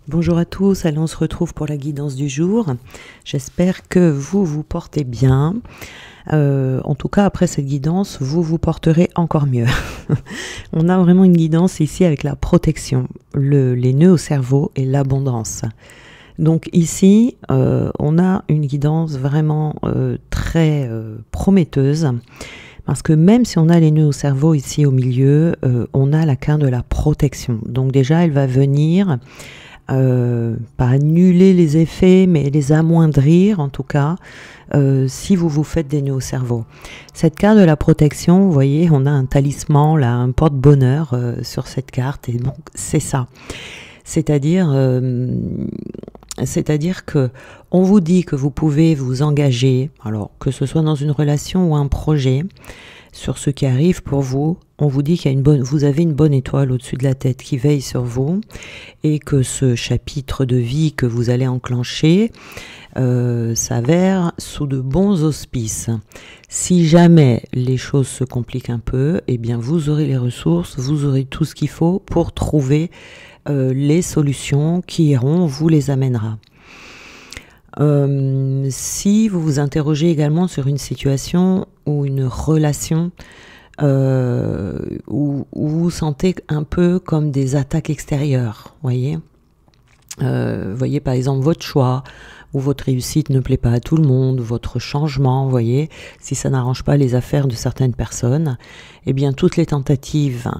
Bonjour à tous, allez, on se retrouve pour la guidance du jour. J'espère que vous vous portez bien. En tout cas, après cette guidance, vous vous porterez encore mieux. On a vraiment une guidance ici avec la protection, les nœuds au cerveau et l'abondance. Donc ici, on a une guidance vraiment très prometteuse. Parce que même si on a les nœuds au cerveau ici au milieu, on a la carte de la protection. Donc déjà, elle va venir pas annuler les effets, mais les amoindrir en tout cas, si vous vous faites des nœuds au cerveau. Cette carte de la protection, vous voyez, on a un talisman, là, un porte-bonheur sur cette carte, et donc c'est ça. C'est-à-dire que on vous dit que vous pouvez vous engager, alors que ce soit dans une relation ou un projet, sur ce qui arrive pour vous. On vous dit qu'il y a vous avez une bonne étoile au-dessus de la tête qui veille sur vous et que ce chapitre de vie que vous allez enclencher s'avère sous de bons auspices. Si jamais les choses se compliquent un peu, eh bien vous aurez les ressources, vous aurez tout ce qu'il faut pour trouver les solutions qui iront, vous les amènera. Si vous vous interrogez également sur une situation ou une relation où vous sentez un peu comme des attaques extérieures, voyez, par exemple votre choix ou votre réussite ne plaît pas à tout le monde, votre changement, voyez, si ça n'arrange pas les affaires de certaines personnes, eh bien toutes les tentatives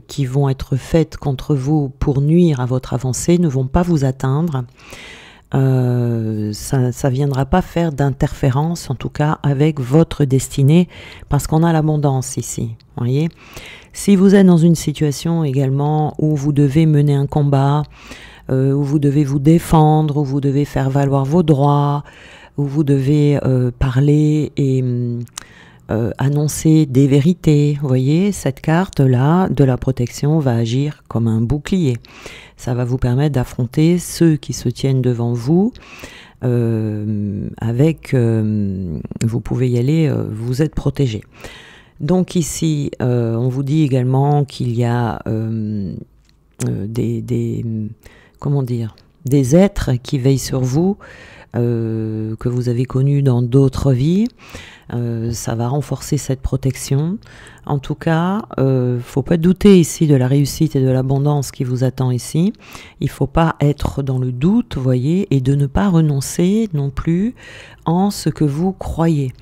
qui vont être faites contre vous pour nuire à votre avancée ne vont pas vous atteindre. Ça viendra pas faire d'interférence en tout cas avec votre destinée parce qu'on a l'abondance ici, voyez. Si vous êtes dans une situation également où vous devez mener un combat, où vous devez vous défendre, où vous devez faire valoir vos droits, où vous devez parler et annoncer des vérités, vous voyez, cette carte-là de la protection va agir comme un bouclier. Ça va vous permettre d'affronter ceux qui se tiennent devant vous vous pouvez y aller, vous êtes protégé. Donc ici, on vous dit également qu'il y a des êtres qui veillent sur vous, que vous avez connus dans d'autres vies. Ça va renforcer cette protection. En tout cas, faut pas douter ici de la réussite et de l'abondance qui vous attend ici. Il faut pas être dans le doute, vous voyez, et de ne pas renoncer non plus en ce que vous croyez.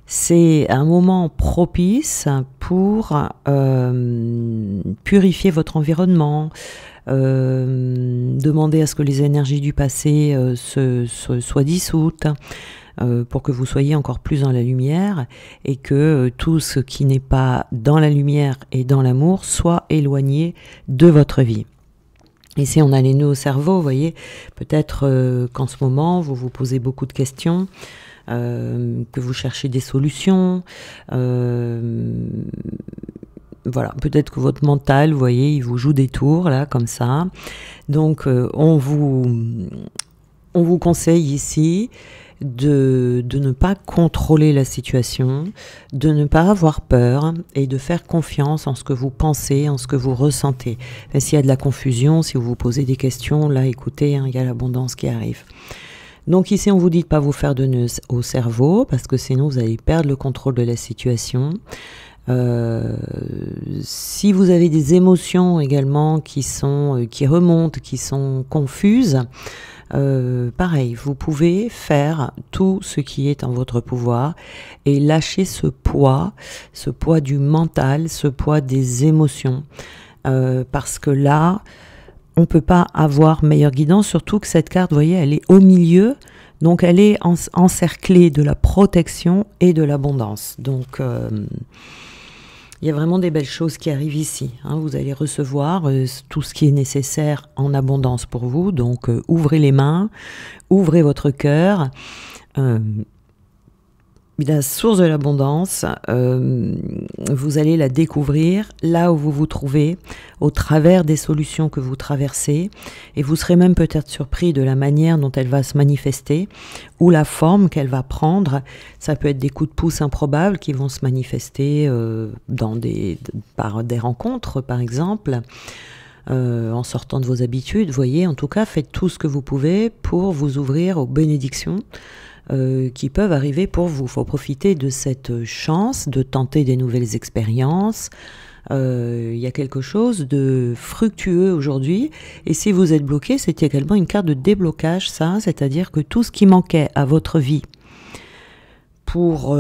C'est un moment propice pour purifier votre environnement, demander à ce que les énergies du passé soient dissoutes, pour que vous soyez encore plus dans la lumière et que tout ce qui n'est pas dans la lumière et dans l'amour soit éloigné de votre vie. Ici, on a les nœuds au cerveau, vous voyez, peut-être qu'en ce moment, vous vous posez beaucoup de questions, que vous cherchez des solutions, voilà, peut-être que votre mental, vous voyez, il vous joue des tours, là, comme ça. Donc, on vous conseille ici de ne pas contrôler la situation, de ne pas avoir peur et de faire confiance en ce que vous pensez, en ce que vous ressentez. Et s'il y a de la confusion, si vous vous posez des questions, là, écoutez, il y a l'abondance qui arrive. Donc ici, on vous dit de ne pas vous faire de nœuds au cerveau, parce que sinon, vous allez perdre le contrôle de la situation. Si vous avez des émotions également qui remontent, qui sont confuses, pareil, vous pouvez faire tout ce qui est en votre pouvoir et lâcher ce poids du mental, ce poids des émotions, parce que là, on peut pas avoir meilleure guidance, surtout que cette carte, vous voyez, elle est au milieu, donc elle est encerclée de la protection et de l'abondance. Donc, il y a vraiment des belles choses qui arrivent ici. Hein. Vous allez recevoir tout ce qui est nécessaire en abondance pour vous. Donc, ouvrez les mains, ouvrez votre cœur. La source de l'abondance, vous allez la découvrir là où vous vous trouvez, au travers des solutions que vous traversez, et vous serez même peut-être surpris de la manière dont elle va se manifester, ou la forme qu'elle va prendre. Ça peut être des coups de pouce improbables qui vont se manifester par des rencontres, par exemple. en sortant de vos habitudes. Voyez, en tout cas, faites tout ce que vous pouvez pour vous ouvrir aux bénédictions qui peuvent arriver pour vous. Il faut profiter de cette chance de tenter des nouvelles expériences. Il y a quelque chose de fructueux aujourd'hui, et si vous êtes bloqué, c'est également une carte de déblocage, ça, c'est-à-dire que tout ce qui manquait à votre vie pour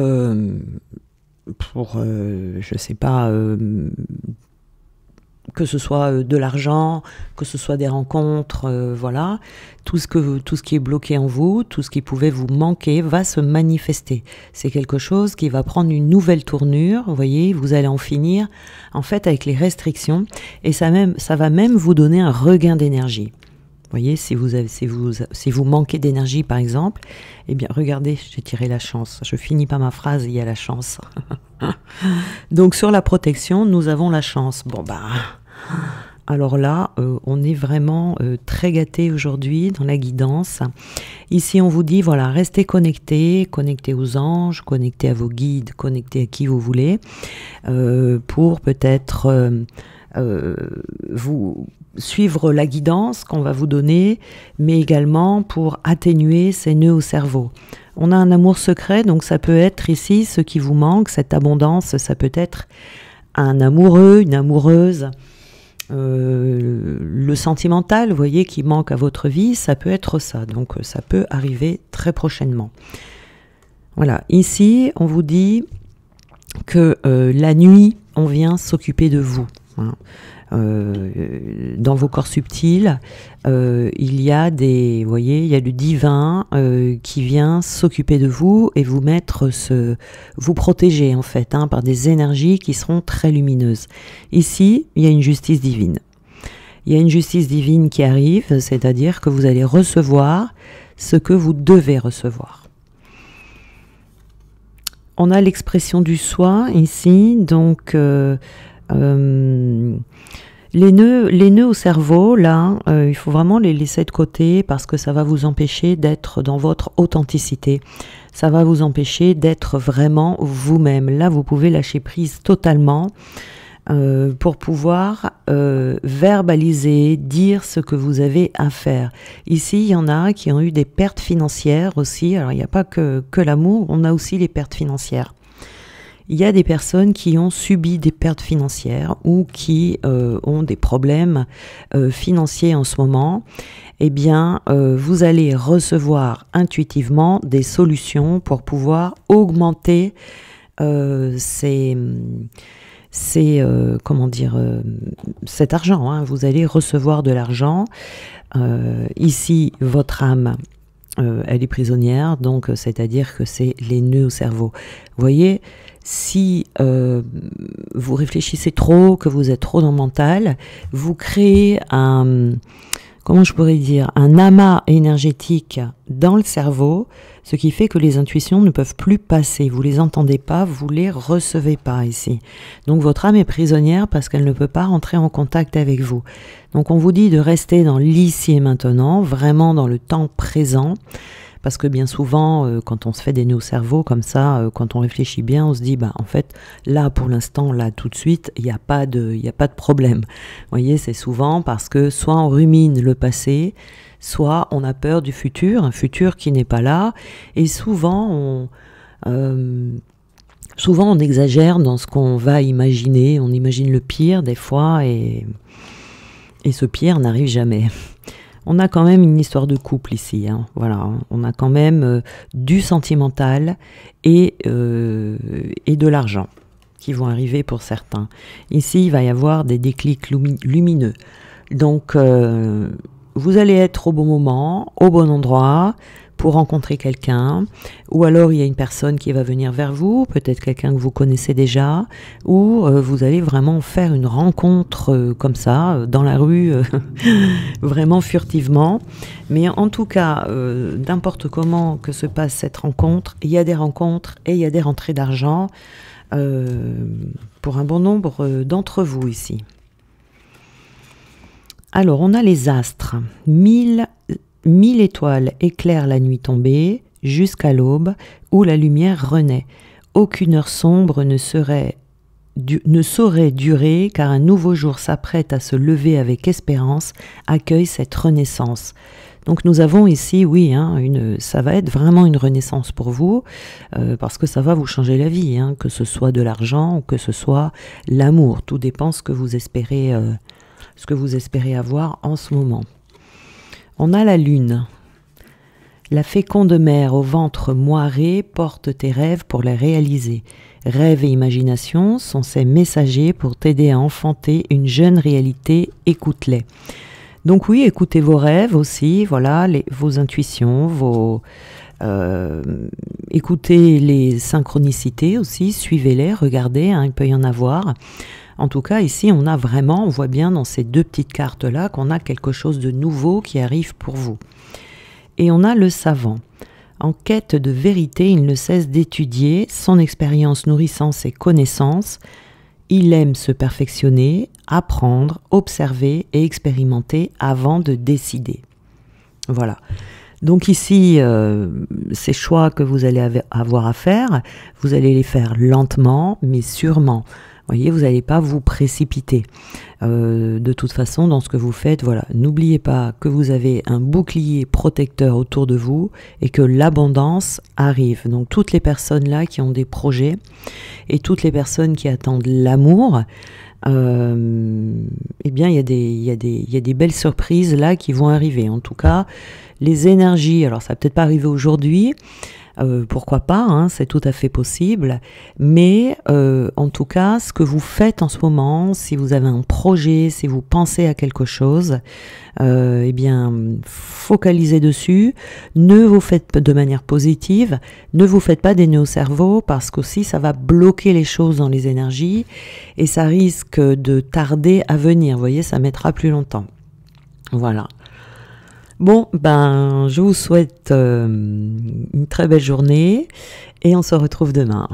je sais pas, que ce soit de l'argent, que ce soit des rencontres, voilà, tout ce qui est bloqué en vous, tout ce qui pouvait vous manquer va se manifester. C'est quelque chose qui va prendre une nouvelle tournure, vous voyez, vous allez en finir en fait avec les restrictions, et ça va même vous donner un regain d'énergie. Vous voyez, si vous manquez d'énergie par exemple, eh bien regardez, j'ai tiré la chance. Je finis pas ma phrase, il y a la chance. Donc sur la protection, nous avons la chance. Bon bah, alors là, on est vraiment très gâtés aujourd'hui dans la guidance. Ici, on vous dit, voilà, restez connectés aux anges, connectés à vos guides, connectés à qui vous voulez, pour peut-être vous suivre la guidance qu'on va vous donner, mais également pour atténuer ces nœuds au cerveau. On a un amour secret, donc ça peut être ici ce qui vous manque, cette abondance, ça peut être un amoureux, une amoureuse, le sentimental, vous voyez, qui manque à votre vie, ça peut être ça, donc ça peut arriver très prochainement. Voilà, ici on vous dit que la nuit, on vient s'occuper de vous. Hein. Dans vos corps subtils, il y a vous voyez, il y a le divin qui vient s'occuper de vous et vous vous protéger en fait, hein, par des énergies qui seront très lumineuses. Ici, il y a une justice divine. Il y a une justice divine qui arrive, c'est-à-dire que vous allez recevoir ce que vous devez recevoir. On a l'expression du soi ici, donc les nœuds au cerveau, là, il faut vraiment les laisser de côté parce que ça va vous empêcher d'être dans votre authenticité. Ça va vous empêcher d'être vraiment vous-même. Là, vous pouvez lâcher prise totalement pour pouvoir verbaliser, dire ce que vous avez à faire. Ici, il y en a qui ont eu des pertes financières aussi. Alors, il n'y a pas que l'amour, on a aussi les pertes financières. Il y a des personnes qui ont subi des pertes financières ou qui ont des problèmes financiers en ce moment. Eh bien, vous allez recevoir intuitivement des solutions pour pouvoir augmenter cet argent. Hein. Vous allez recevoir de l'argent. Ici, votre âme, elle est prisonnière, donc c'est-à-dire que c'est les nœuds au cerveau. Vous voyez, si vous réfléchissez trop, que vous êtes trop dans le mental, vous créez un amas énergétique dans le cerveau, ce qui fait que les intuitions ne peuvent plus passer. Vous les entendez pas, vous les recevez pas ici. Donc votre âme est prisonnière parce qu'elle ne peut pas rentrer en contact avec vous. Donc on vous dit de rester dans l'ici et maintenant, vraiment dans le temps présent. Parce que bien souvent, quand on se fait des nœuds au cerveau comme ça, quand on réfléchit bien, on se dit, bah, en fait, là, pour l'instant, là, tout de suite, il n'y a pas de problème. Vous voyez, c'est souvent parce que soit on rumine le passé, soit on a peur du futur, un futur qui n'est pas là, et souvent, on exagère dans ce qu'on va imaginer, on imagine le pire des fois, et ce pire n'arrive jamais. On a quand même une histoire de couple ici, hein. Voilà, on a quand même du sentimental et de l'argent qui vont arriver pour certains. Ici, il va y avoir des déclics lumineux. Donc, vous allez être au bon moment, au bon endroit pour rencontrer quelqu'un, ou alors il y a une personne qui va venir vers vous, peut-être quelqu'un que vous connaissez déjà, ou vous allez vraiment faire une rencontre comme ça, dans la rue, vraiment furtivement. Mais en tout cas, n'importe comment que se passe cette rencontre, il y a des rencontres et il y a des rentrées d'argent pour un bon nombre d'entre vous ici. Alors, on a les astres. 1000 étoiles éclairent la nuit tombée jusqu'à l'aube où la lumière renaît. Aucune heure sombre ne serait ne saurait durer, car un nouveau jour s'apprête à se lever avec espérance, accueille cette renaissance. Donc nous avons ici, oui, hein, ça va être vraiment une renaissance pour vous, parce que ça va vous changer la vie, hein, que ce soit de l'argent ou que ce soit l'amour. Tout dépend ce que vous espérez avoir en ce moment. On a la lune. La féconde mère au ventre moiré porte tes rêves pour les réaliser. Rêve et imagination sont ses messagers pour t'aider à enfanter une jeune réalité. Écoute-les. Donc oui, écoutez vos rêves aussi, voilà, vos intuitions, écoutez les synchronicités aussi, suivez-les, regardez, hein, il peut y en avoir. En tout cas, ici, on voit bien dans ces deux petites cartes-là qu'on a quelque chose de nouveau qui arrive pour vous. Et on a le savant. En quête de vérité, il ne cesse d'étudier, son expérience nourrissant ses connaissances. Il aime se perfectionner, apprendre, observer et expérimenter avant de décider. Voilà. Donc ici, ces choix que vous allez avoir à faire, vous allez les faire lentement, mais sûrement. Voyez, vous n'allez pas vous précipiter. De toute façon, dans ce que vous faites, voilà, n'oubliez pas que vous avez un bouclier protecteur autour de vous et que l'abondance arrive. Donc toutes les personnes là qui ont des projets et toutes les personnes qui attendent l'amour, eh bien il y a des belles surprises là qui vont arriver. En tout cas, les énergies, alors ça va peut-être pas arriver aujourd'hui, pourquoi pas, hein, c'est tout à fait possible, mais en tout cas, ce que vous faites en ce moment, si vous avez un projet, si vous pensez à quelque chose, eh bien, focalisez dessus, ne vous faites de manière positive, ne vous faites pas des nœuds au cerveau, parce qu'aussi ça va bloquer les choses dans les énergies, et ça risque de tarder à venir, vous voyez, ça mettra plus longtemps. Voilà. Bon, ben, je vous souhaite une très belle journée et on se retrouve demain.